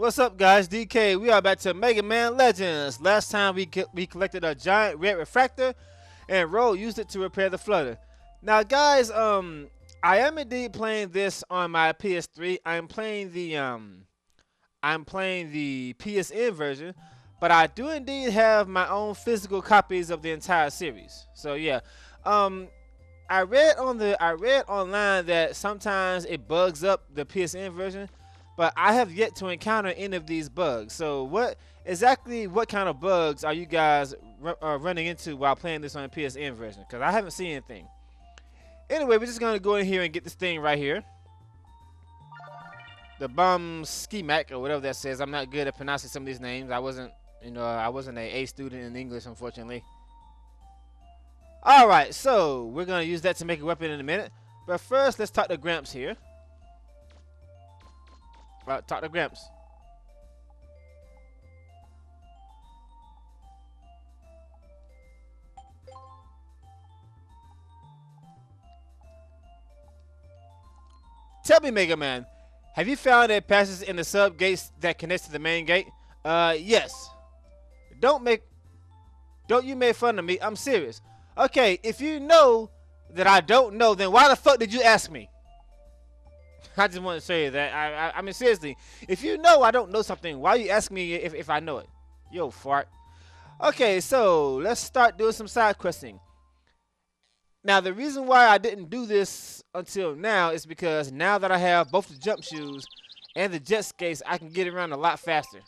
What's up, guys? DK. We are back to Mega Man Legends. Last time we collected a giant red refractor, and Ro used it to repair the flutter. Now, guys, I am indeed playing this on my PS3. I'm playing the PSN version, but I do indeed have my own physical copies of the entire series. So yeah, I read online that sometimes it bugs up the PSN version, but I have yet to encounter any of these bugs. So what kind of bugs are you guys running into while playing this on the PSN version? Because I haven't seen anything. Anyway, we're just gonna go in here and get this thing right here. The bum schemac or whatever that says. I'm not good at pronouncing some of these names. I wasn't an A student in English, unfortunately. All right, so we're gonna use that to make a weapon in a minute. But first, let's talk to Gramps here. Talk to Gramps. Tell me, Mega Man, have you found a passage in the sub gates that connects to the main gate? Yes. Don't you make fun of me. I'm serious. Okay, if you know that I don't know, then why the fuck did you ask me? I just want to say that. I mean, seriously, if you know I don't know something, why you ask me if I know it? Yo, fart. Okay, so let's start doing some side questing. Now, the reason why I didn't do this until now is because now that I have both the jump shoes and the jet skates, I can get around a lot faster.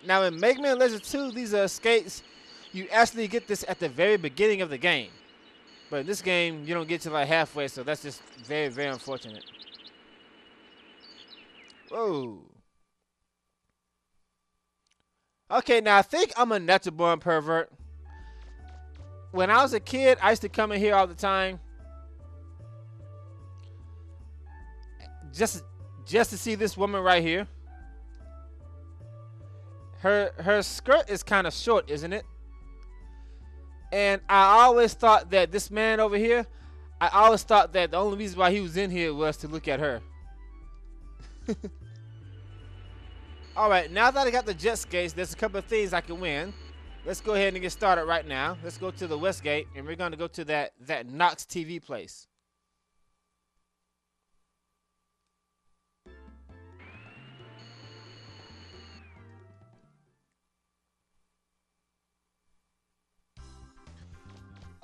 Now, in Mega Man Legends 2, these are skates. You actually get this at the very beginning of the game. But in this game, you don't get to like halfway, so that's just very, very unfortunate. Whoa. Okay, now I think I'm a natural born pervert. When I was a kid, I used to come in here all the time. Just to see this woman right here. Her skirt is kind of short, isn't it? And I always thought that this man over here, I always thought that the only reason why he was in here was to look at her. Alright, now that I got the jet skates, there's a couple of things I can win. Let's go ahead and get started right now. Let's go to the west gate, and we're going to go to that Knox TV place.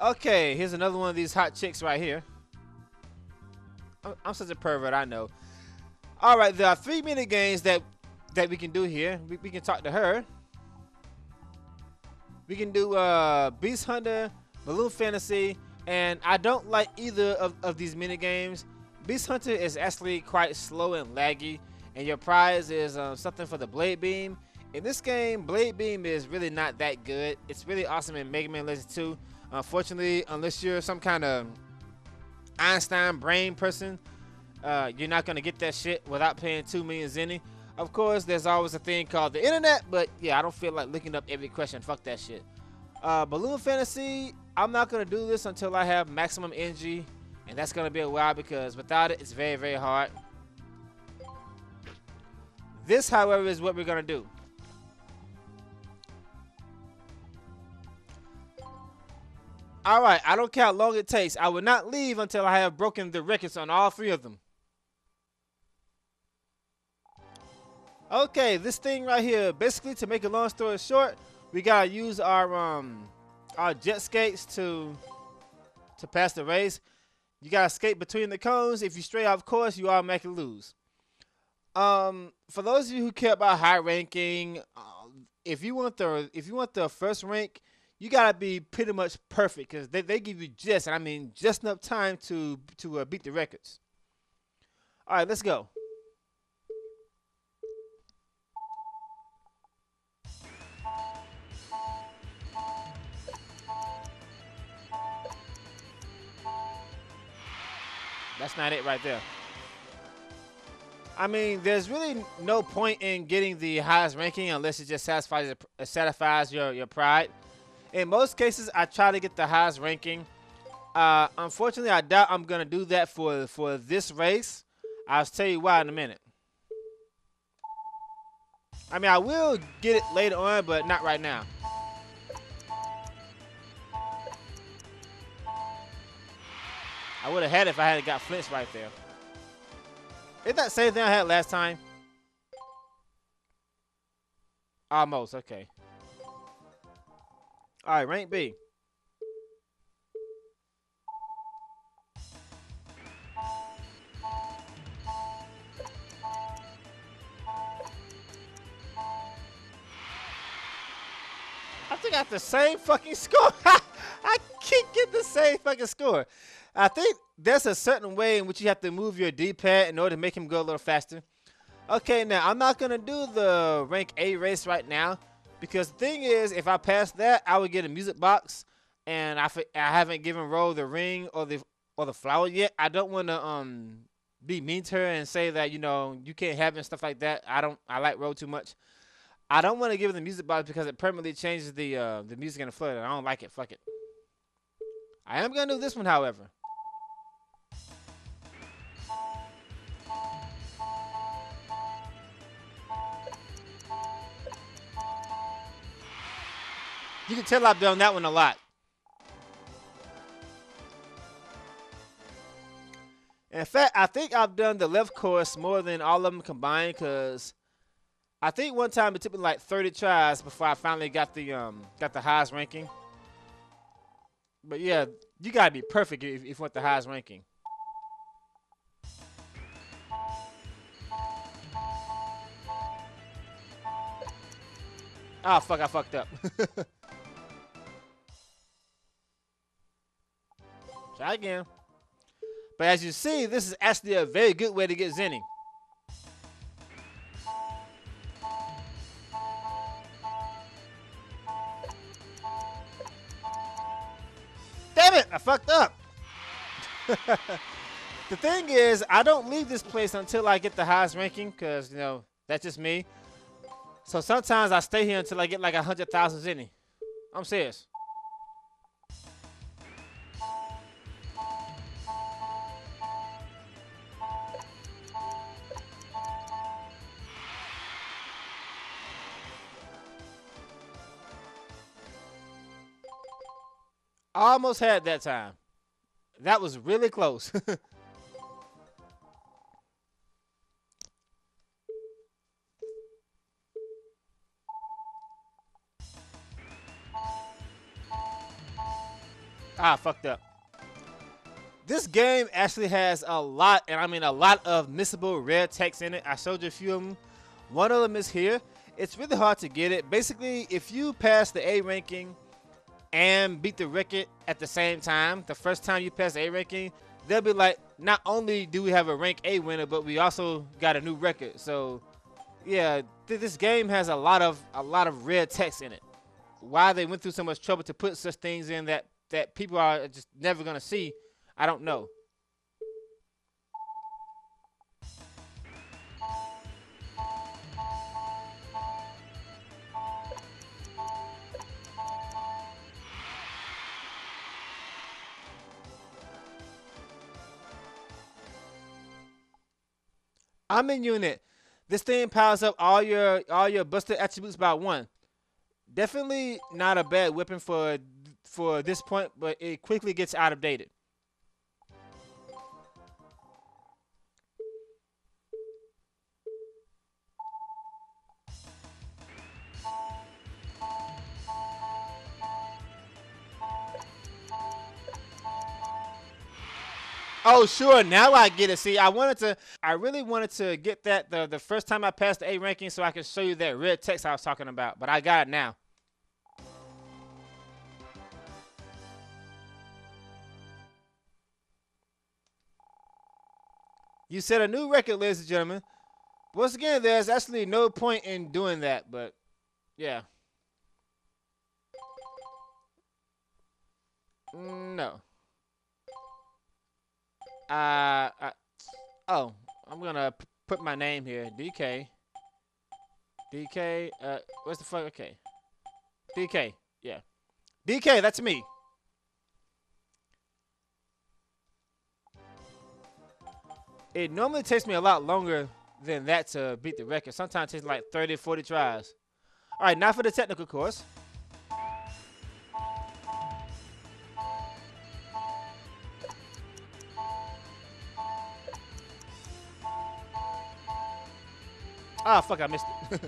Okay, here's another one of these hot chicks right here. I'm such a pervert, I know. Alright, there are 3 mini games that we can do here. We can talk to her. We can do Beast Hunter, Balloon Fantasy, and I don't like either of these mini games. Beast Hunter is actually quite slow and laggy, and your prize is something for the Blade Beam. In this game, Blade Beam is really not that good. It's really awesome in Mega Man Legends 2. Unfortunately, unless you're some kind of Einstein brain person, you're not going to get that shit without paying 2 million zenny. Of course, there's always a thing called the internet, but yeah, I don't feel like looking up every question. Fuck that shit. Balloon Fantasy, I'm not going to do this until I have maximum energy, and that's going to be a while because without it, it's very, very hard. This, however, is what we're going to do. Alright, I don't care how long it takes. I will not leave until I have broken the records on all 3 of them. Okay, this thing right here, basically to make a long story short, we gotta use our jet skates to pass the race. You gotta skate between the cones. If you stray off course, you automatically lose. For those of you who care about high ranking, if you want the first rank, you gotta be pretty much perfect because they give you just enough time to beat the records. All right, let's go. That's not it right there. I mean, there's really no point in getting the highest ranking unless it just satisfies your pride. In most cases, I try to get the highest ranking Unfortunately, I doubt I'm gonna do that for this race. I'll tell you why in a minute. I mean, I will get it later on, but not right now. I would have had it if I had got flinched right there. Is that same thing I had last time? Almost, okay. Alright, rank B. I think I got the same fucking score. I keep getting the same fucking score. I think there's a certain way in which you have to move your D-pad in order to make him go a little faster. Okay, now I'm not gonna do the rank A race right now because the thing is, if I pass that, I would get a music box, and I haven't given Ro the ring or the flower yet. I don't want to be mean to her and say that you can't have it and stuff like that. I like Ro too much. I don't want to give her the music box because it permanently changes the music in the flood. I don't like it. Fuck it. I am gonna do this one, however. You can tell I've done that one a lot. In fact, I think I've done the left course more than all of them combined because I think one time it took me like 30 tries before I finally got the highest ranking. But yeah, you gotta be perfect if you want the highest ranking. Oh fuck, I fucked up. Try again. But as you see, this is actually a very good way to get Zenny. Damn it, I fucked up. The thing is, I don't leave this place until I get the highest ranking because, that's just me. So sometimes I stay here until I get like 100,000 Zenny. I'm serious. I almost had that time. That was really close. Fucked up. This game actually has a lot, and I mean a lot of missable rare text in it. I showed you a few of them. One of them is here. It's really hard to get it. Basically, if you pass the A ranking and beat the record at the same time, the first time you pass the A ranking, they'll be like, not only do we have a rank A winner, but we also got a new record. So, yeah, this game has a lot of rare text in it. Why they went through so much trouble to put such things in that people are just never gonna see, I don't know. I'm in unit. This thing powers up all your busted attributes by 1. Definitely not a bad weapon for this point, but it quickly gets out of dated. Oh, sure. Now I get it. See, I really wanted to get that the first time I passed the A ranking so I could show you that red text I was talking about, but I got it now. You set a new record, ladies and gentlemen. Once again, there's actually no point in doing that, but yeah. No. Oh, I'm gonna put my name here. DK. DK. What's the fuck? Okay. DK. Yeah. DK. That's me. It normally takes me a lot longer than that to beat the record. Sometimes it takes like 30, 40 tries. All right, now for the technical course. Ah, fuck, I missed it.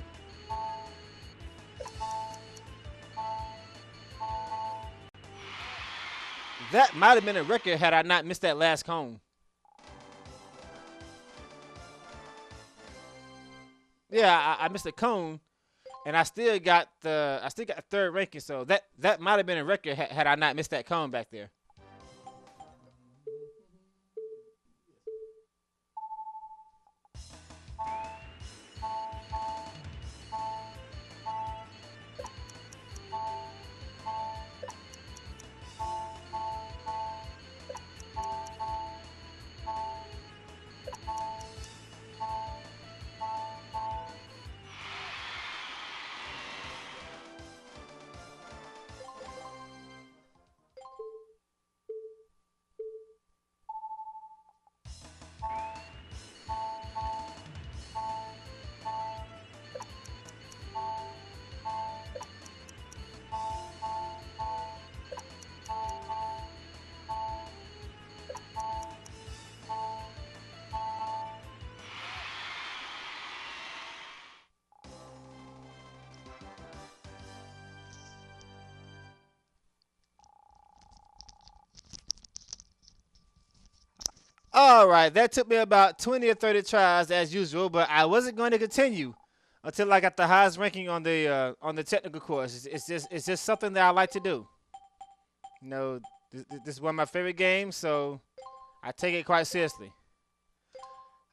That might have been a record had I not missed that last cone. Yeah, I missed a cone, and I still got third ranking. So that might have been a record had I not missed that cone back there. All right, that took me about 20 or 30 tries as usual, but I wasn't going to continue until I got the highest ranking on the technical course. It's just something that I like to do. You know, this is one of my favorite games, so I take it quite seriously.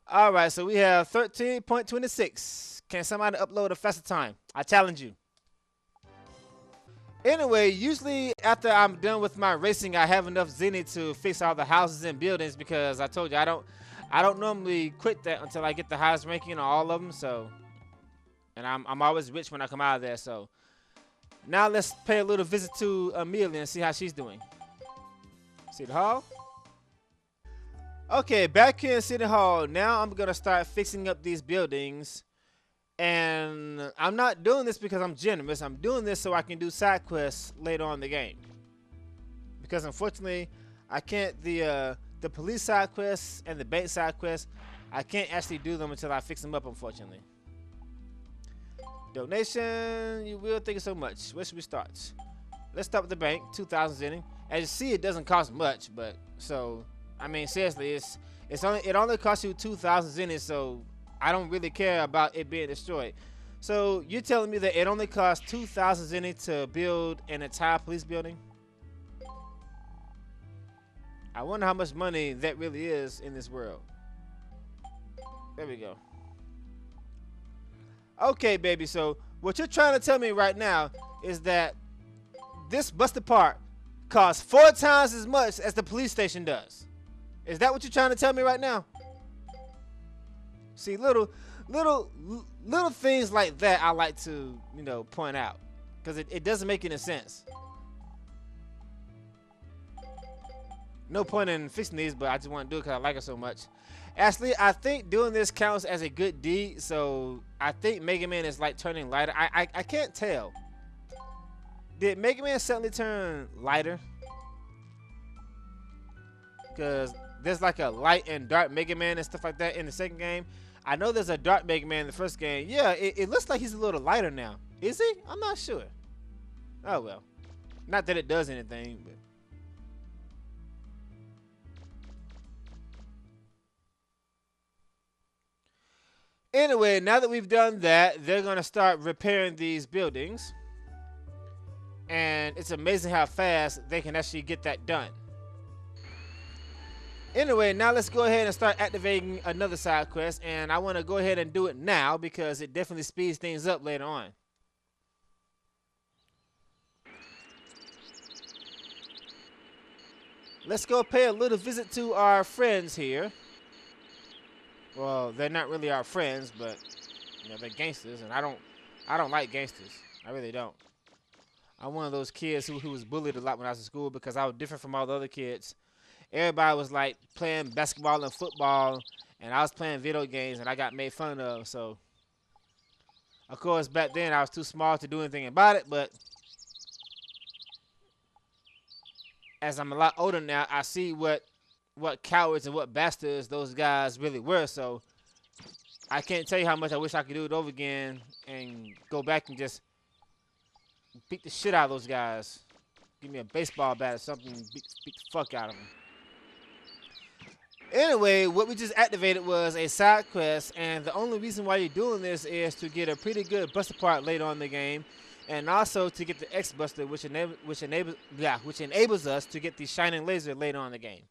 All right, so we have 13.26. Can somebody upload a faster time? I challenge you. Anyway, usually after I'm done with my racing, I have enough zenith to fix all the houses and buildings because I told you I don't normally quit that until I get the highest ranking on all of them. So, and I'm always rich when I come out of there. So, now let's pay a little visit to Amelia and see how she's doing. City Hall. Okay, back here in City Hall. Now I'm gonna start fixing up these buildings. And I'm not doing this because I'm generous. I'm doing this so I can do side quests later on in the game. Because unfortunately, I can't the police side quests and the bank side quests. I can't actually do them until I fix them up. Unfortunately. Donation. You will. Thank you so much. Where should we start? Let's start with the bank. 2,000 zenny. As you see, it doesn't cost much, but so I mean seriously, it only costs you 2,000 zenny. So I don't really care about it being destroyed. So you're telling me that it only costs 2,000 zenny to build an entire police building? I wonder how much money that really is in this world. There we go. Okay, baby. So what you're trying to tell me right now is that this busted part costs 4 times as much as the police station does. Is that what you're trying to tell me right now? See, little things like that I like to, you know, point out because it doesn't make any sense. No point in fixing these, but I just want to do it because I like it so much. Actually, I think doing this counts as a good deed, so I think Mega Man is like turning lighter. I can't tell. Did Mega Man suddenly turn lighter? Because there's like a light and dark Mega Man and stuff like that in the second game. I know there's a dark Mega Man in the first game. Yeah, it looks like he's a little lighter now. Is he? I'm not sure. Oh, well. Not that it does anything, but. Anyway, now that we've done that, they're going to start repairing these buildings. And it's amazing how fast they can actually get that done. Anyway, now let's go ahead and start activating another side quest, and I want to go ahead and do it now because it definitely speeds things up later on. Let's go pay a little visit to our friends here. Well, they're not really our friends, but you know, they're gangsters, and I don't like gangsters. I really don't. I'm one of those kids who was bullied a lot when I was in school because I was different from all the other kids. everybody was like playing basketball and football, and I was playing video games, and I got made fun of. So, of course, back then I was too small to do anything about it. But as I'm a lot older now, I see what cowards and what bastards those guys really were. So I can't tell you how much I wish I could do it over again and go back and just beat the shit out of those guys. Give me a baseball bat or something and beat the fuck out of them. Anyway, what we just activated was a side quest, and the only reason why you're doing this is to get a pretty good buster part later on in the game, and also to get the X Buster, which enables us to get the shining laser later on in the game.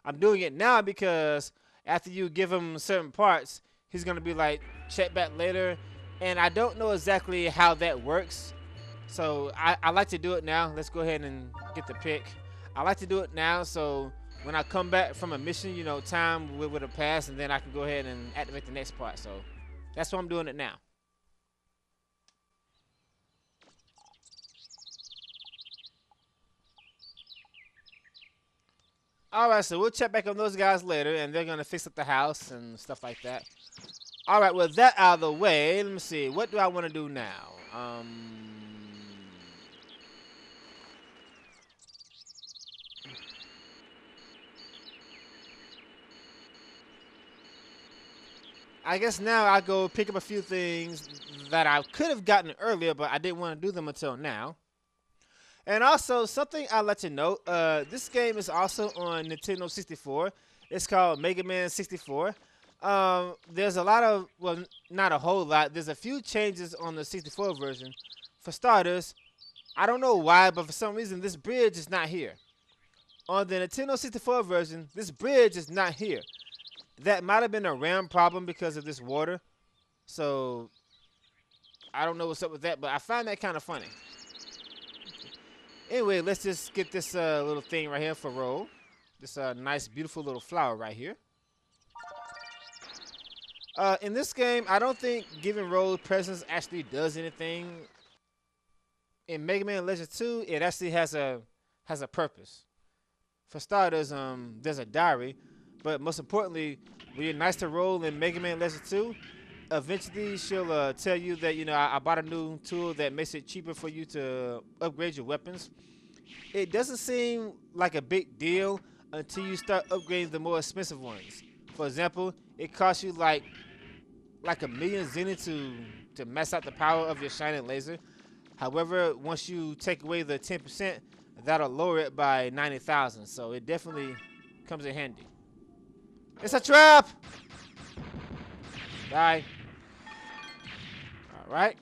I'm doing it now because after you give him certain parts, he's gonna be like, check back later, and I don't know exactly how that works. So I like to do it now. Let's go ahead and get the pick. I like to do it now, so when I come back from a mission, you know, time would have passed, and then I can go ahead and activate the next part. So that's why I'm doing it now. Alright, so we'll check back on those guys later, and they're going to fix up the house and stuff like that. Alright, with that out of the way, let me see. What do I want to do now? I guess now I go pick up a few things that I could have gotten earlier, but I didn't want to do them until now. And also, something I'd let you know, this game is also on Nintendo 64. It's called Mega Man 64. There's a lot of, well, not a whole lot. There's a few changes on the 64 version. For starters, I don't know why, but for some reason, this bridge is not here. On the Nintendo 64 version, this bridge is not here. That might have been a RAM problem because of this water. So, I don't know what's up with that, but I find that kind of funny. Anyway, let's just get this little thing right here for Roll. This nice, beautiful little flower right here. In this game, I don't think giving Roll presents actually does anything. In Mega Man Legend 2, it actually has a purpose. For starters, there's a diary. But most importantly, when you're nice to Roll in Mega Man Legend 2, eventually she'll tell you that, you know, I bought a new tool that makes it cheaper for you to upgrade your weapons. It doesn't seem like a big deal until you start upgrading the more expensive ones. For example, it costs you like a million zenny to mess out the power of your shining laser. However, once you take away the 10%, that'll lower it by 90,000. So it definitely comes in handy. It's a trap! Die. Alright.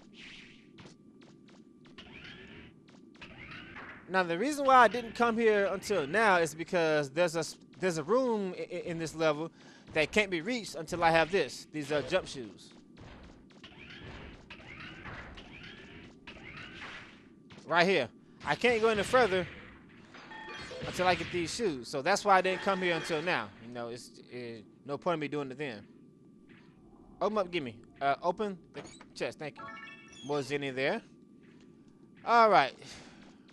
Now the reason why I didn't come here until now is because there's a room in this level that can't be reached until I have these jump shoes. Right here. I can't go any further until I get these shoes. So that's why I didn't come here until now. You know, it's no point in me doing it then. Open up, gimme. Open the chest, thank you. More zenny there. Alright.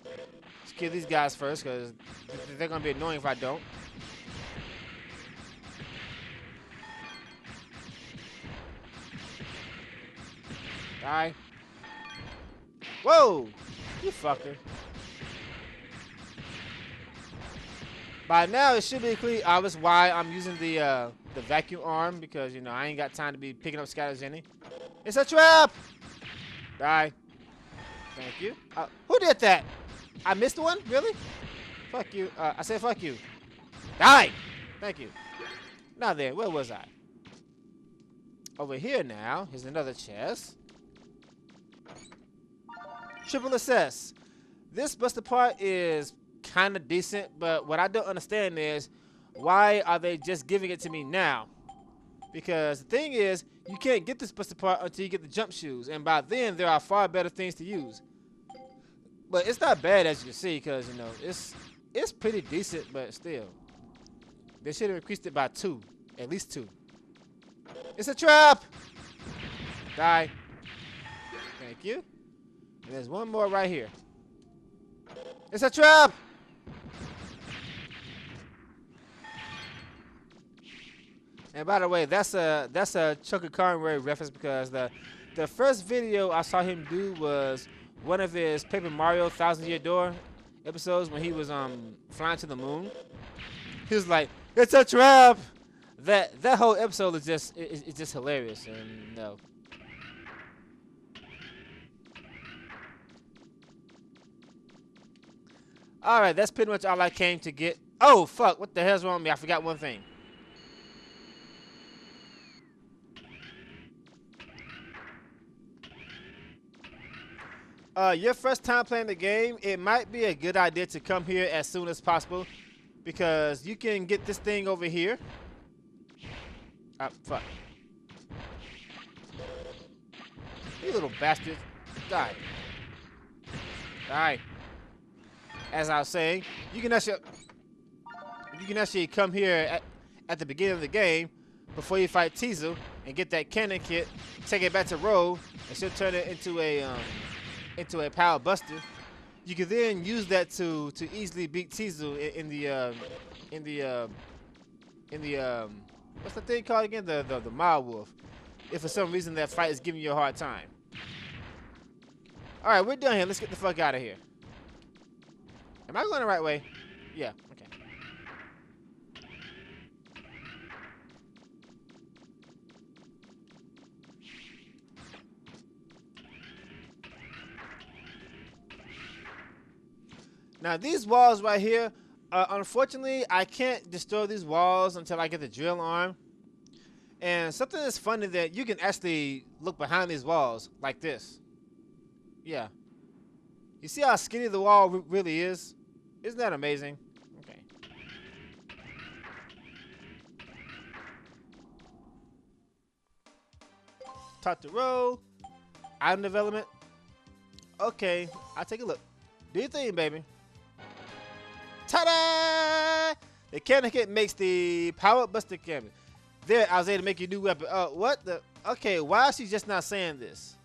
Let's kill these guys first, because they're going to be annoying if I don't. Die. Whoa! You fucker. By now, it should be clear obvious why I'm using the vacuum arm, because, you know, I ain't got time to be picking up scatter zenny. It's a trap! Die. Thank you. Who did that? I missed one? Really? Fuck you. I said fuck you. Die! Thank you. Now then, where was I? Over here now. Here's another chest. Triple assess. This buster part is kind of decent, but what I don't understand is why are they just giving it to me now? Because the thing is, you can't get this buster part until you get the jump shoes, and by then there are far better things to use. But it's not bad, as you can see, because, you know, it's pretty decent, but still, they should have increased it by 2, at least 2. It's a trap. Die. Thank you. And there's one more right here. It's a trap. And by the way, that's a Chuck Conway reference because the first video I saw him do was one of his Paper Mario Thousand Year Door episodes when he was flying to the moon. He was like, "It's a trap." That whole episode is just hilarious, and no. All right, that's pretty much all I came to get. Oh fuck! What the hell's wrong with me? I forgot one thing. Your first time playing the game, it might be a good idea to come here as soon as possible because you can get this thing over here. Fuck. You little bastard. Die. Die. As I was saying, you can actually come here at the beginning of the game before you fight Tizu and get that cannon kit, take it back to Rogue, and she'll turn it into a power buster. You can then use that to easily beat Tizu in the what's the thing called again? The Mild Wolf. If for some reason that fight is giving you a hard time. All right, we're done here. Let's get the fuck out of here. Am I going the right way? Yeah. Okay. Now these walls right here, unfortunately, I can't destroy these walls until I get the drill arm. And something that's funny that you can actually look behind these walls like this. Yeah. You see how skinny the wall really is? Isn't that amazing? Okay. Talk to Row. Item development. Okay, I'll take a look. Do your thing, baby. Ta-da! The cannon kit makes the power buster cannon. There, I was able to make your new weapon. What the? Okay, why is she just not saying this?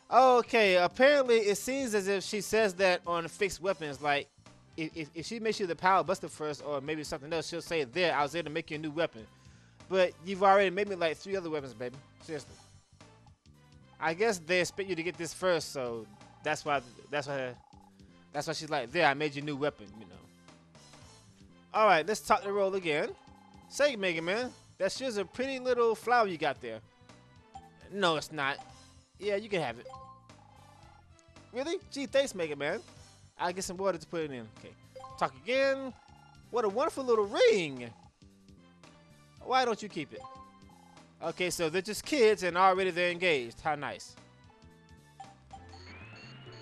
Okay, apparently it seems as if she says that on fixed weapons. Like, if she makes you the power buster first, or maybe something else, she'll say, "There, I was able to make you a new weapon." But you've already made me like 3 other weapons, baby. Seriously. I guess they expect you to get this first, so that's why she's like, "There, I made you a new weapon," you know. All right, let's talk the roll again. Say, Mega Man, that's just a pretty little flower you got there. No, it's not. Yeah, you can have it. Really? Gee, thanks, Mega Man. I'll get some water to put it in. Okay. Talk again. What a wonderful little ring. Why don't you keep it? Okay, so they're just kids and already they're engaged. How nice.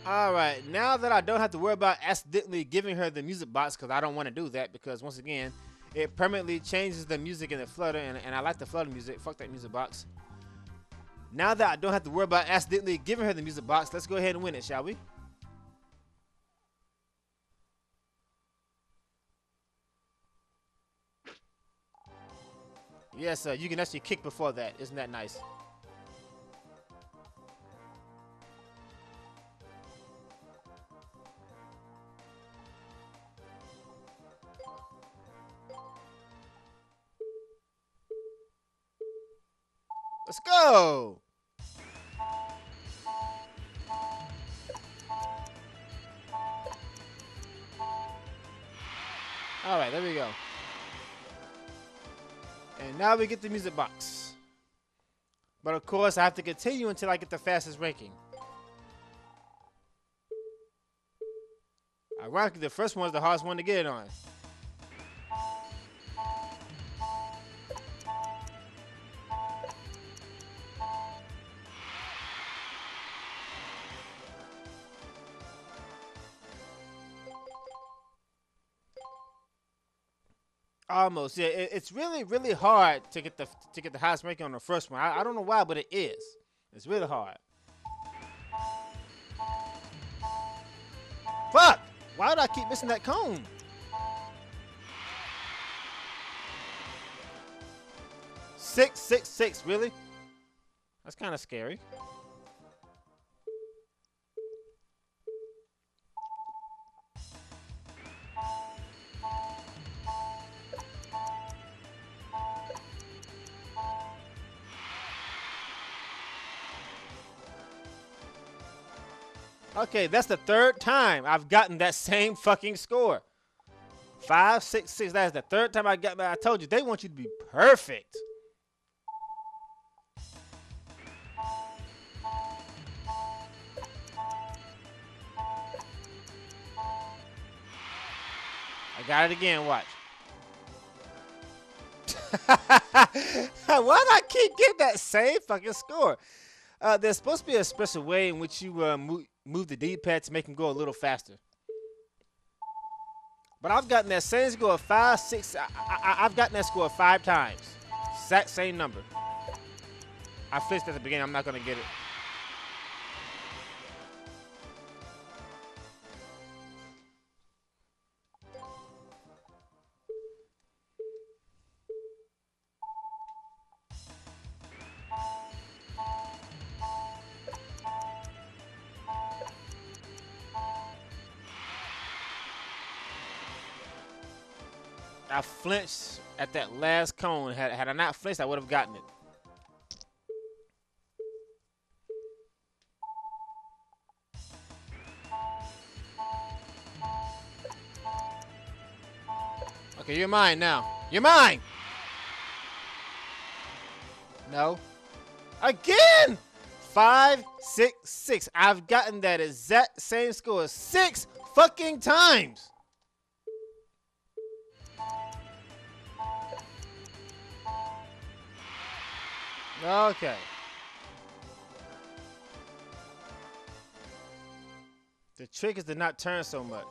Alright, now that I don't have to worry about accidentally giving her the music box, because I don't want to do that, because once again, it permanently changes the music in the Flutter, and I like the Flutter music. Fuck that music box. Now that I don't have to worry about accidentally giving her the music box, let's go ahead and win it, shall we? Yes, you can actually kick before that. Isn't that nice? Let's go! Alright, there we go. And now we get the music box. But of course, I have to continue until I get the fastest ranking. Ironically, the first one is the hardest one to get it on. Almost, yeah. It's really hard to get the highest ranking on the first one. I don't know why, but it is. It's really hard. Fuck! Why do I keep missing that cone? Six, really? That's kind of scary. Okay, that's the third time I've gotten that same fucking score. 5, 6, 6. That's the third time I got that. I told you, they want you to be perfect. I got it again, watch. Why do I keep getting that same fucking score? There's supposed to be a special way in which you move the D-pad to make him go a little faster. But I've gotten that same score 5, 6. I've gotten that score 5 times. Exact same number. I fixed it at the beginning. I'm not going to get it. I flinched at that last cone. Had I not flinched, I would have gotten it. Okay, you're mine now. You're mine! No. Again! 5, 6, 6. I've gotten that exact same score 6 fucking times. Okay. The trick is to not turn so much.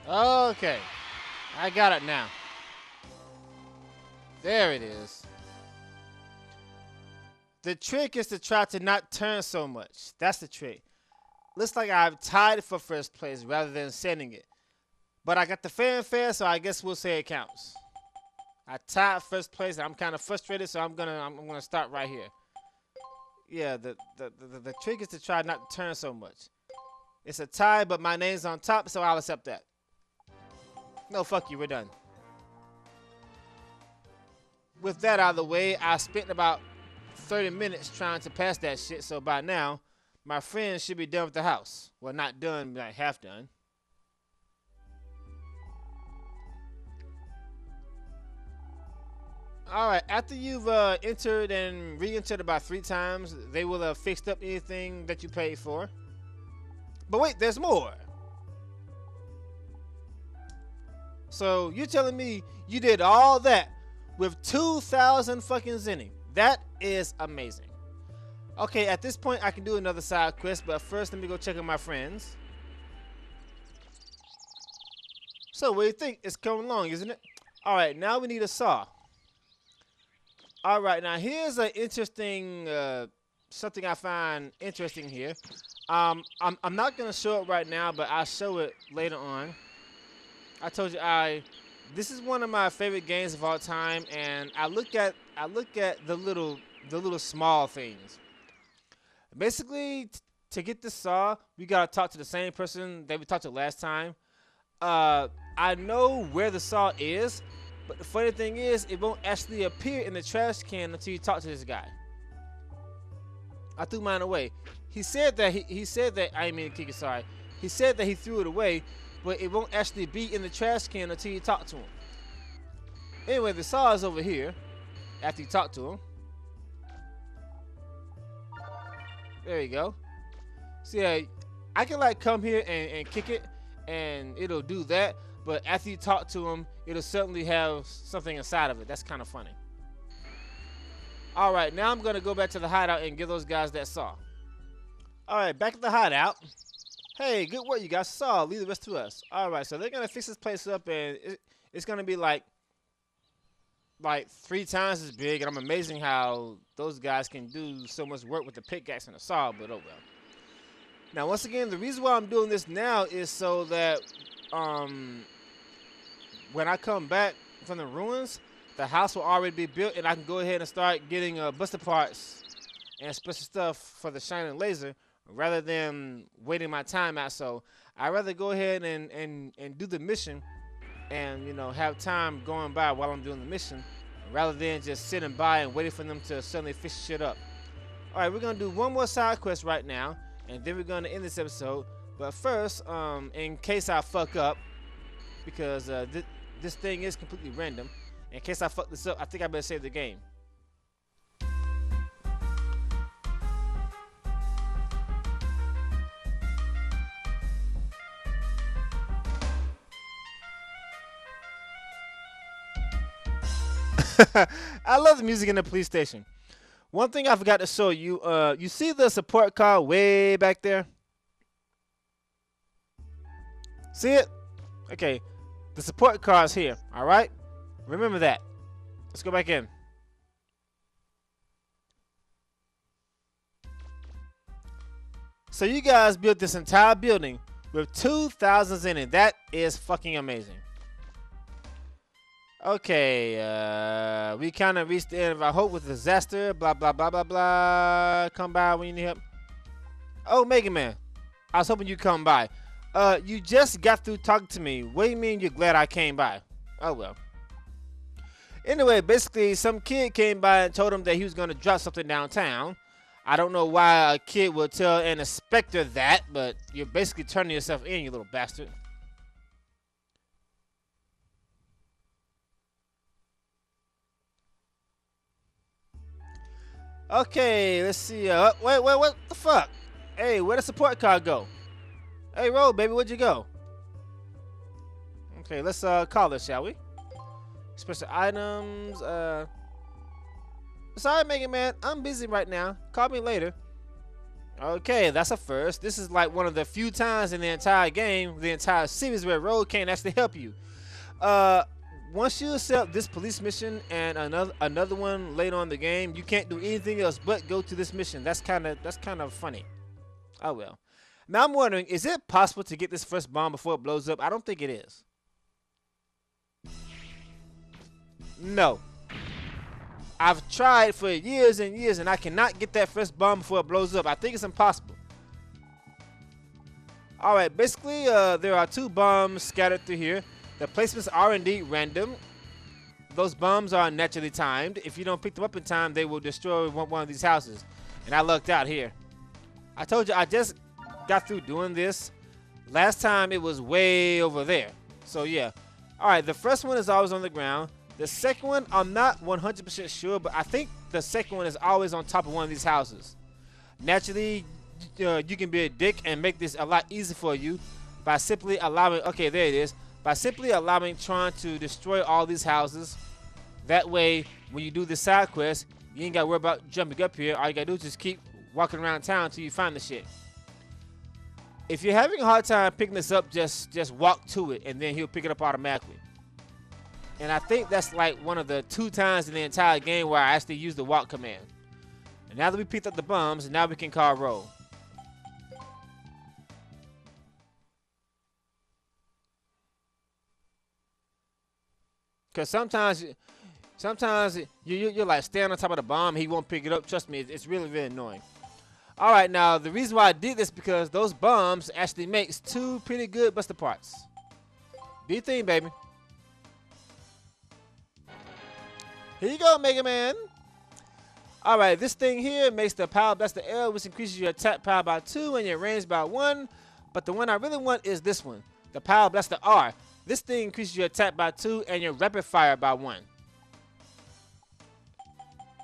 Okay. I got it now. There it is. The trick is to try to not turn so much. That's the trick. Looks like I've tied it for first place rather than sending it. But I got the fanfare, so I guess we'll say it counts. I tied first place, and I'm kind of frustrated, so I'm gonna start right here. Yeah, the trick is to try not to turn so much. It's a tie, but my name's on top, so I'll accept that. No, fuck you, we're done. With that out of the way, I spent about 30 minutes trying to pass that shit, so by now, my friend should be done with the house. Well, not done, like half done. Alright, after you've entered and re-entered about 3 times, they will have fixed up anything that you paid for. But wait, there's more! So, you're telling me you did all that with 2,000 fucking zenny. That is amazing. Okay, at this point, I can do another side quest, but first, let me go check on my friends. So, what do you think? It's coming along, isn't it? Alright, now we need a saw. Alright, now here's an interesting, something I find interesting here. I'm not going to show it right now, but I'll show it later on. I told you this is one of my favorite games of all time, and I look at the little small things. Basically, to get this saw, we gotta talk to the same person that we talked to last time. I know where the saw is, but the funny thing is, it won't actually appear in the trash can until you talk to this guy. I threw mine away. He said that I didn't mean to kick it. Sorry. He said that he threw it away, but it won't actually be in the trash can until you talk to him. Anyway, the saw is over here after you talk to him. There you go. So yeah, I can like come here and kick it and it'll do that, but after you talk to him, it'll certainly have something inside of it. That's kind of funny. Alright, now I'm going to go back to the hideout and give those guys that saw. Alright, back at the hideout. Hey, good work, you guys. Saw. Leave the rest to us. Alright, so they're going to fix this place up, and it's going to be like 3 times as big, and I'm amazing how those guys can do so much work with the pickaxe and the saw, but oh well. Now, once again, the reason why I'm doing this now is so that when I come back from the ruins, the house will already be built, and I can go ahead and start getting buster parts and special stuff for the shining laser rather than waiting my time out. So I'd rather go ahead and do the mission and have time going by while I'm doing the mission, rather than just sitting by and waiting for them to suddenly fix shit up. All right, we're gonna do one more side quest right now, and then we're gonna end this episode. But first, in case I fuck up, because this thing is completely random, in case I fuck this up, I think I better save the game. I love the music in the police station. One thing I forgot to show you, you see the support car way back there? See it? Okay, the support car is here, all right? Remember that. Let's go back in. So you guys built this entire building with 2,000s in it. That is fucking amazing. Okay, we kind of reached the end of our hope with disaster. Blah, blah, blah, blah, blah. Come by when you need help. Oh, Mega Man. I was hoping you'd come by. You just got through talking to me. What do you mean you're glad I came by? Oh, well. Anyway, basically, some kid came by and told him that he was going to drop something downtown. I don't know why a kid would tell an inspector that, but you're basically turning yourself in, you little bastard. Okay, let's see. Wait, what the fuck? Hey, where'd the support car go? Hey, roll, baby, where'd you go? Okay, let's call this, shall we? Special items. Sorry, Mega Man, I'm busy right now. Call me later. Okay, that's a first. This is like one of the few times in the entire game, the entire series, where Road can't actually help you. Once you accept this police mission and another one later on in the game, you can't do anything else but go to this mission. That's kind of funny. Oh well. Now I'm wondering, is it possible to get this first bomb before it blows up? I don't think it is. No. I've tried for years and years, and I cannot get that first bomb before it blows up. I think it's impossible. All right, basically, there are 2 bombs scattered through here. The placements are indeed random. Those bombs are naturally timed. If you don't pick them up in time, they will destroy one of these houses. And I lucked out here. I told you I just got through doing this. Last time it was way over there. So yeah. All right, the first one is always on the ground. The second one, I'm not 100% sure, but I think the second one is always on top of one of these houses. Naturally, you can be a dick and make this a lot easier for you by simply allowing, okay, there it is, by simply trying to destroy all these houses. That way, when you do the side quest, you ain't got to worry about jumping up here. All you got to do is just keep walking around town until you find the shit. If you're having a hard time picking this up, just walk to it, and then he'll pick it up automatically. And I think that's like one of the 2 times in the entire game where I actually used the walk command. And now that we picked up the bombs, now we can call roll. Because sometimes you're like standing on top of the bomb, he won't pick it up. Trust me, it's really, really annoying. All right, now the reason why I did this because those bombs actually makes 2 pretty good buster parts. Do your thing, baby. Here you go, Mega Man. All right, this thing here makes the power blaster L, which increases your attack power by 2 and your range by 1. But the one I really want is this one, the power blaster R. This thing increases your attack by 2 and your rapid fire by 1.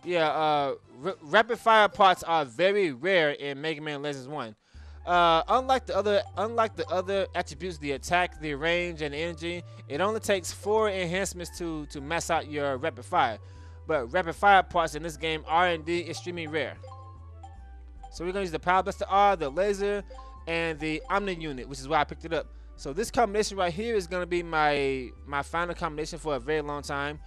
Yeah, rapid fire parts are very rare in Mega Man Legends 1. Unlike the other attributes, the attack, the range, and the energy, it only takes 4 enhancements to max out your rapid fire. But rapid fire parts in this game are indeed extremely rare. So we're gonna use the Power Blaster R, the laser, and the Omni unit, which is why I picked it up. So this combination right here is gonna be my final combination for a very long time.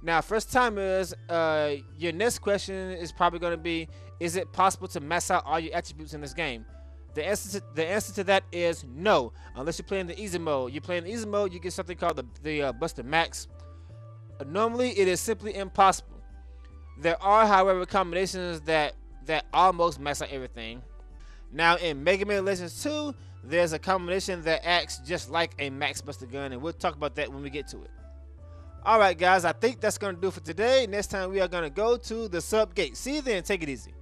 Now, first timers, your next question is probably gonna be, is it possible to max out all your attributes in this game? The answer to that is no, unless you're playing the easy mode. You're playing the easy mode, you get something called the Buster Max. Normally, it is simply impossible. There are, however, combinations that almost max out everything. Now, in Mega Man Legends 2, there's a combination that acts just like a Max Buster gun, and we'll talk about that when we get to it. Alright guys, I think that's going to do it for today. Next time we are going to go to the sub gate. See you then. Take it easy.